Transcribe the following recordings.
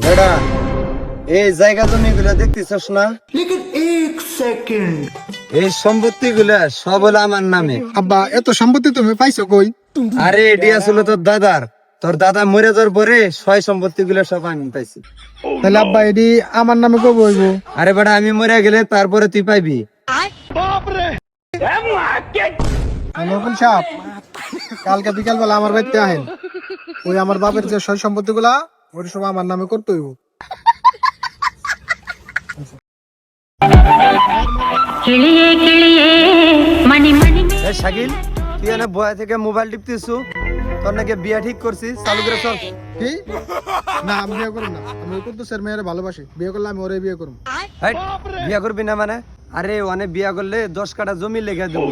বেড়া এই জায়গা জমি গুলা দেখতেছস না? এই সম্পত্তি গুলা সব হলো আমার নামে। আব্বা এত সম্পত্তি তুমি পাইছো কই? আরে এটি আসলে তোর দাদার। তোর দাদা মরে যাওয়ার পরে সয় সম্পত্তি গুলা সব আমি পাইছি। তাহলে আব্বা এটি আমার নামে কবে হইব? আরে বেড়া আমি মরে গেলে তারপরে তুই পাইবি। নকুল সাহেব, কালকে বিকাল বেলা আমার বাড়িতে আহেন। ওই আমার বাপের যে সয় সম্পত্তি গুলা ওই সব আমার নামে করতে হইব। এই শাকিল, তুই এনে বয়া থেকে মোবাইল টিপতেছু। তোর নাকি বিয়া ঠিক করছিস, চালু করে চল। কি? না আমি বিয়ে করব না। আমি ওই কুদ্দুসের মেয়েরে ভালোবাসি। বিয়ে করলে আমি ওরে বিয়ে করব। হাইট, বিয়া করবি না মানে? আরে অনেক বিয়া করলে 10 কাঠা জমি লেগে দেবো,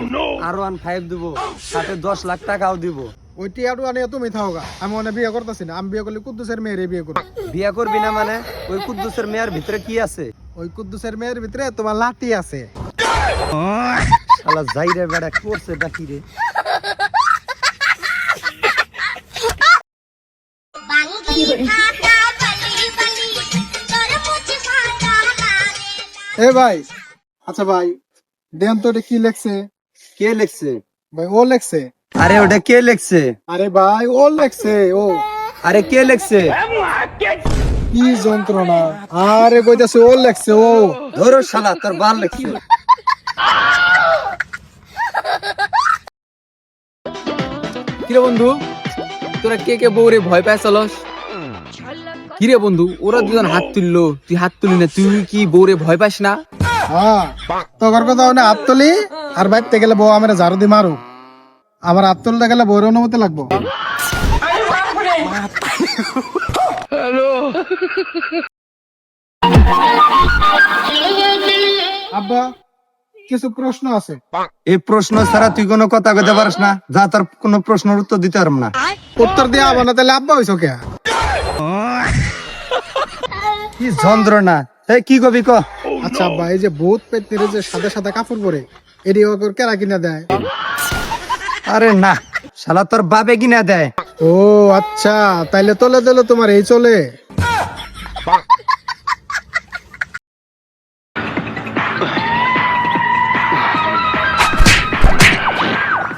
আরো 5 দেবো, সাথে 10 লাখ টাকাও দিব। ওই টিয়াটু আনিয়ে তুমি থাকোগা। আমি ওনে বিয়ে করতেছি না। আমি বিয়ে করলে কুদ্দুসের মেয়েরে বিয়ে করব। বিয়া করবি না মানে? ওই কুদ্দুসের মেয়ের ভিতরে কি আছে? ওই কুদ্দুসের মেয়ের ভিতরে তোমার লাঠি আছে। শালা যাইরে বেড়া করছে ডাকি রে। এ ভাই, আচ্ছা ভাই, দেন তো এটা কি লেখছে? কে লিখছে? ভাই ও লেখছে। আরে ওটা কে লিখছে? আরে ভাই ও লেখছে ও। আরে কে লিখছে? কি যন্ত্রণা! আরে কইতাছে ও লেখছে ও। ধরো শালা, তোর বাল লিখছে। কিরে বন্ধু, তোরা কে কে বউরে ভয় পায় চলস? কিরে বন্ধু, ওরা দুজন হাত তুললো, তুই হাত তুলি না, তুই কি বউরে ভয় পাস না? হ্যাঁ, তোর কথা হলে হাত তুলি আর বাইতে গেলে বউ আমার ঝাড়ু দি মারু। আমার হাত তুলতে গেলে বউর অনুমতি লাগবো। আব্বা কিছু প্রশ্ন আছে। এই প্রশ্ন ছাড়া তুই কোনো কথা কইতে পারিস না। যা, তোর কোনো প্রশ্নের উত্তর দিতে পারব না। উত্তর দিয়ে আবার না তাহলে আব্বা হইছো কে? কি যন্ত্রণা! এই কি কবি ক? আচ্ছা আব্বা, এই যে ভূত পেতনির যে সাদা সাদা কাপড় পরে এটি ওকে কেরা কিনা দেয়? আরে না, শালা তোর বাপে কিনা দেয়। ও আচ্ছা, তাইলে তোলে দিলে তোমার এই চলে।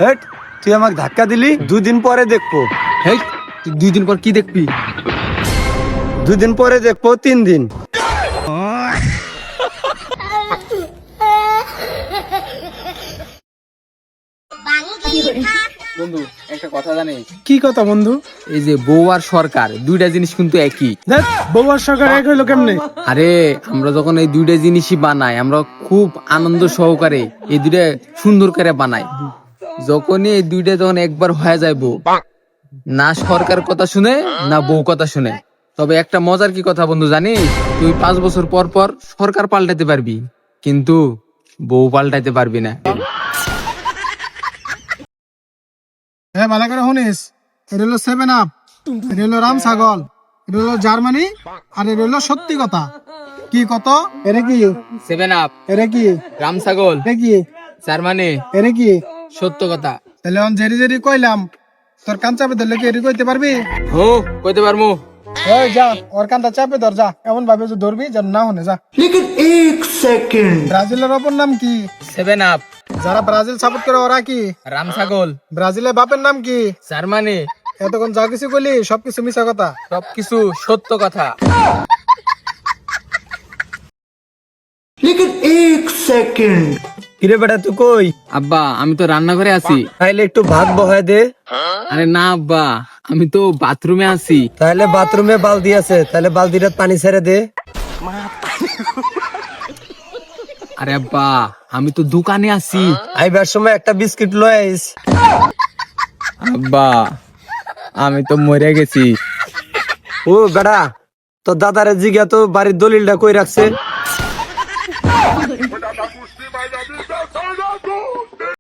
হেট, তুই আমাকে ধাক্কা দিলি। 2 দিন পরে দেখবো। হেই, তুই 2 দিন পর কি দেখবি? 2 দিন পরে দেখবো, 3 দিন। বন্ধু একটা কথা জানিস? কি কথা বন্ধু? এই যে বউ আর সরকার দুইটা জিনিস কিন্তু একই। দেখ বউ আর সরকার এক হইলো কেমনে? আরে আমরা যখন এই দুইটা জিনিসই বানাই, আমরা খুব আনন্দ সহকারে এই দুইটা সুন্দর করে বানাই। যখনই এই দুইটা যখন একবার হয়ে যায় বউ, না সরকার কথা শুনে না বউ কথা শুনে। তবে একটা মজার কি কথা বন্ধু জানিস? তুই 5 বছর পর পর সরকার পাল্টাতে পারবি, কিন্তু বউ পাল্টাইতে পারবি না। হ্যাঁ ভালো করে শুনিস, এটা হলো 7 আপ, এটা হলো রাম ছাগল, এটা হলো জার্মানি, আর এটা হলো সত্যি কথা। কি কত? এটা কি? 7 আপ, এটা কি? রাম ছাগল, এটা কি? জার্মানি, এটা কি? সত্য কথা। তাহলে অন জেরি জেরি কইলাম, তোর কান চাপে ধরলে কি এটি কইতে পারবি? হো কইতে পারমু। ওই যা, ওর কানটা চাপে ধর, যা এমন ভাবে যে ধরবি যেন না শুনে, যা। ব্রাজিলের অপর নাম কি? 7 আপ, যারা ব্রাজিল সাপোর্ট করে ওরা কি? রাম ছাগল, ব্রাজিলের বাপের নাম কি? জার্মানি। এতক্ষণ যা কিছু কইলি সবকিছু মিছা কথা। সবকিছু সত্য কথা। কিরে বেটা তুই কই? আব্বা আমি তো রান্নাঘরে আছি। তাইলে একটু ভাত বহায় দে। আরে না আব্বা, আমি তো বাথরুমে আছি। তাহলে বাথরুমে বালতি আছে, তাহলে বালতিটা পানি ছেড়ে দে। আরে আব্বা আমি তো দোকানে আছি। আইবার সময় একটা বিস্কিট লয়ে আইস। আব্বা আমি তো মরে গেছি। ও বেটা, তোর দাদারে জিজ্ঞা তো বাড়ির দলিলটা কই রাখছে।